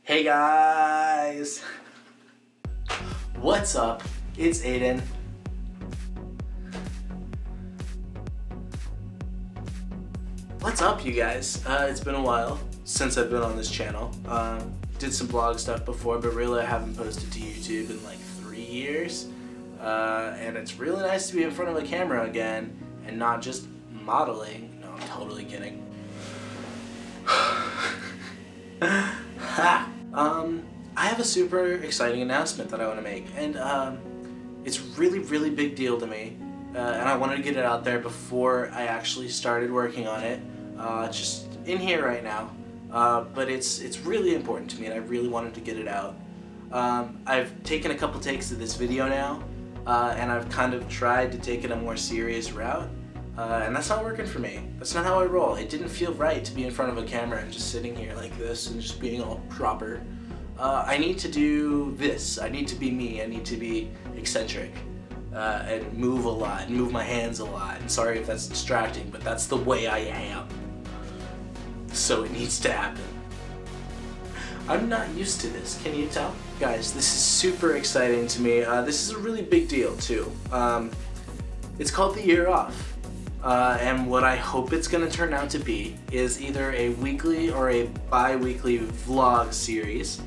Hey guys! What's up? It's Aidan. What's up, you guys? It's been a while since I've been on this channel. Did some blog stuff before, but really I haven't posted to YouTube in like 3 years. And it's really nice to be in front of a camera again and not just modeling. No, I'm totally kidding. I have a super exciting announcement that I want to make, and it's really big deal to me, and I wanted to get it out there before I actually started working on it. It's just in here right now, but it's really important to me, and I really wanted to get it out. I've taken a couple takes of this video now, and I've kind of tried to take it a more serious route. And that's not working for me. That's not how I roll. It didn't feel right to be in front of a camera and just sitting here like this and just being all proper. I need to do this. I need to be me. I need to be eccentric and move a lot and move my hands a lot. And sorry if that's distracting, but that's the way I am. So it needs to happen. I'm not used to this, can you tell? Guys, this is super exciting to me. This is a really big deal too. It's called the year off. And what I hope it's going to turn out to be is either a weekly or a bi-weekly vlog series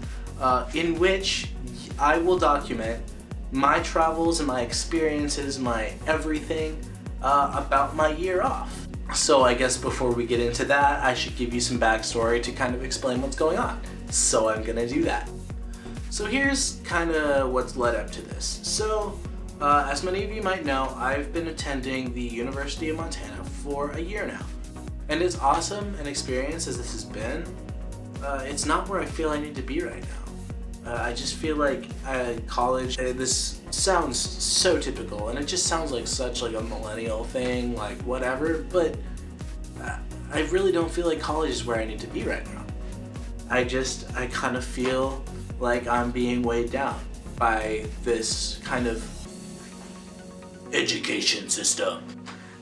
in which I will document my travels and my experiences, my everything about my year off. So I guess before we get into that, I should give you some backstory to kind of explain what's going on. So I'm going to do that. So here's kind of what's led up to this. So as many of you might know, I've been attending the University of Montana for a year now. And as awesome an experience as this has been, it's not where I feel I need to be right now. I just feel like college, this sounds so typical, and it just sounds like such like a millennial thing, like whatever, but I really don't feel like college is where I need to be right now. I kind of feel like I'm being weighed down by this kind of education system.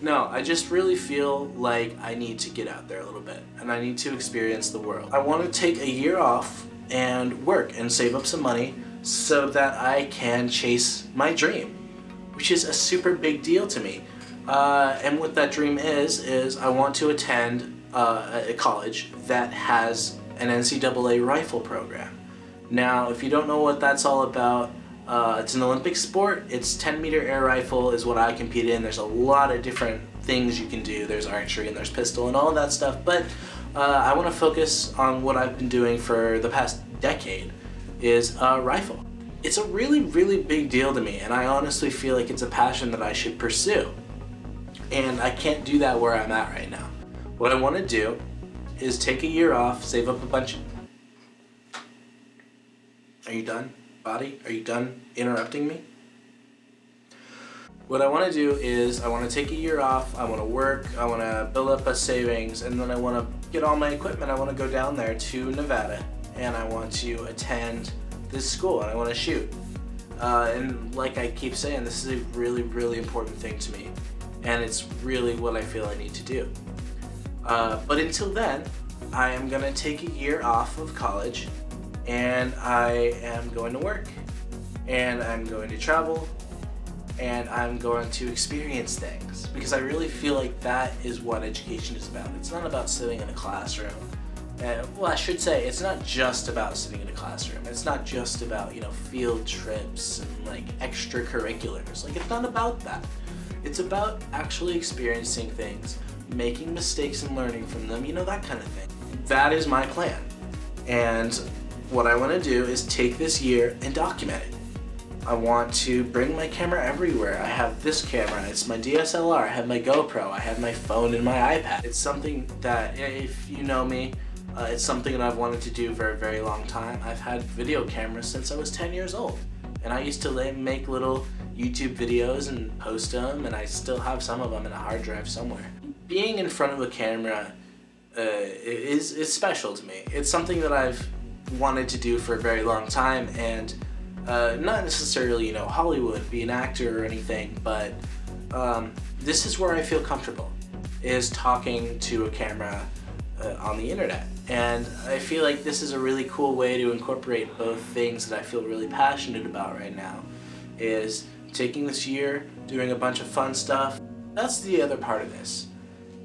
No, I just really feel like I need to get out there a little bit and I need to experience the world. I want to take a year off and work and save up some money so that I can chase my dream, which is a super big deal to me. And what that dream is I want to attend a college that has an NCAA rifle program. Now, if you don't know what that's all about, it's an Olympic sport. It's 10-meter air rifle is what I compete in. There's a lot of different things you can do. There's archery and there's pistol and all of that stuff, but I want to focus on what I've been doing for the past decade is rifle. It's a really big deal to me, and I honestly feel like it's a passion that I should pursue. And I can't do that where I'm at right now. What I want to do is take a year off, save up a bunch of... Are you done? Body, are you done interrupting me? What I want to do is I want to take a year off, I want to work, I want to build up a savings, and then I want to get all my equipment. I want to go down there to Nevada and I want to attend this school and I want to shoot. And like I keep saying, this is a really important thing to me, and it's really what I feel I need to do. But until then, I am going to take a year off of college, and I am going to work, and I'm going to travel, and I'm going to experience things, because I really feel like that is what education is about. It's not about sitting in a classroom. Well, I should say, it's not just about sitting in a classroom. It's not just about, you know, field trips and like extracurriculars. Like, it's not about that. It's about actually experiencing things, making mistakes and learning from them, you know, that kind of thing. That is my plan. And what I want to do is take this year and document it. I want to bring my camera everywhere. I have this camera, it's my DSLR, I have my GoPro, I have my phone and my iPad. It's something that, if you know me, it's something that I've wanted to do for a very long time. I've had video cameras since I was 10 years old. And I used to make little YouTube videos and post them, and I still have some of them in a hard drive somewhere. Being in front of a camera is special to me. It's something that I've wanted to do for a very long time, and not necessarily, you know, Hollywood, be an actor or anything, but this is where I feel comfortable, is talking to a camera on the internet. And I feel like this is a really cool way to incorporate both things that I feel really passionate about right now, is taking this year, doing a bunch of fun stuff. That's the other part of this,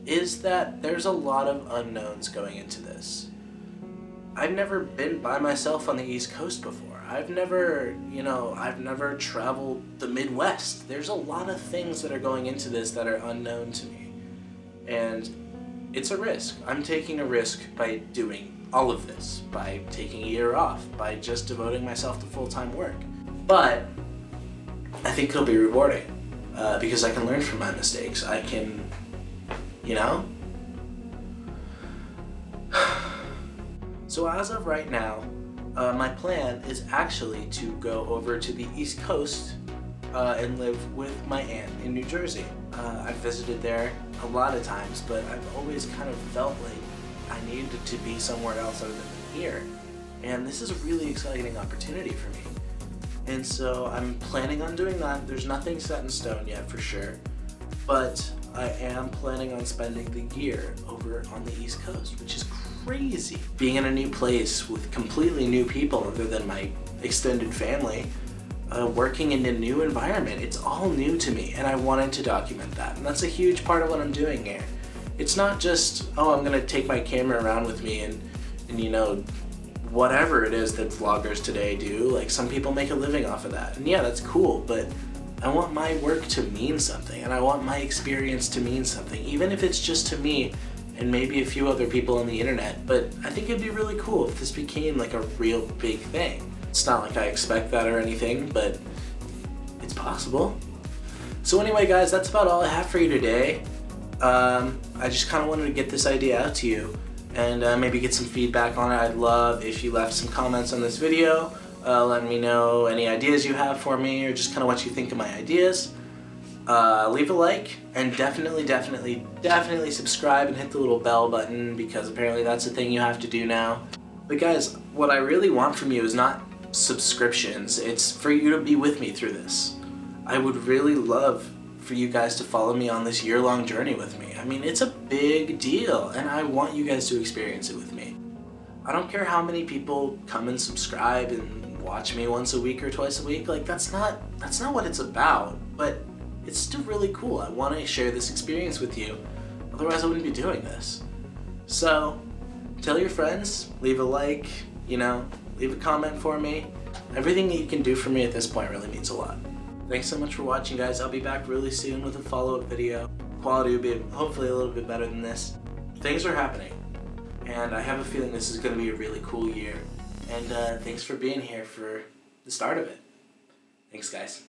is that there's a lot of unknowns going into this. I've never been by myself on the East Coast before. I've never traveled the Midwest. There's a lot of things that are going into this that are unknown to me. And it's a risk. I'm taking a risk by doing all of this, by taking a year off, by just devoting myself to full-time work. But I think it'll be rewarding because I can learn from my mistakes. I can, you know? So as of right now, my plan is actually to go over to the East Coast and live with my aunt in New Jersey. I've visited there a lot of times, but I've always kind of felt like I needed to be somewhere else other than here. And this is a really exciting opportunity for me. And so I'm planning on doing that. There's nothing set in stone yet for sure, but I am planning on spending the year over on the East Coast, which is crazy. Being in a new place with completely new people other than my extended family, working in a new environment. It's all new to me, and I wanted to document that, and that's a huge part of what I'm doing here. It's not just, oh, I'm gonna take my camera around with me and you know, whatever it is that vloggers today do. Like, some people make a living off of that, and yeah, that's cool, but I want my work to mean something, and I want my experience to mean something, even if it's just to me and maybe a few other people on the internet. But I think it'd be really cool if this became like a real big thing. It's not like I expect that or anything, but it's possible. So anyway, guys, that's about all I have for you today. I just kind of wanted to get this idea out to you and maybe get some feedback on it. I'd love if you left some comments on this video, letting me know any ideas you have for me or just kind of what you think of my ideas. Leave a like, and definitely subscribe and hit the little bell button, because apparently that's a thing you have to do now. But guys, what I really want from you is not subscriptions, it's for you to be with me through this. I would really love for you guys to follow me on this year-long journey with me. I mean, it's a big deal, and I want you guys to experience it with me. I don't care how many people come and subscribe and watch me once a week or twice a week. Like, that's not what it's about, but it's still really cool. I want to share this experience with you, otherwise I wouldn't be doing this. So tell your friends, leave a like, you know, leave a comment for me. Everything that you can do for me at this point really means a lot. Thanks so much for watching, guys. I'll be back really soon with a follow-up video. Quality will be hopefully a little bit better than this. Things are happening, and I have a feeling this is going to be a really cool year. And thanks for being here for the start of it. Thanks, guys.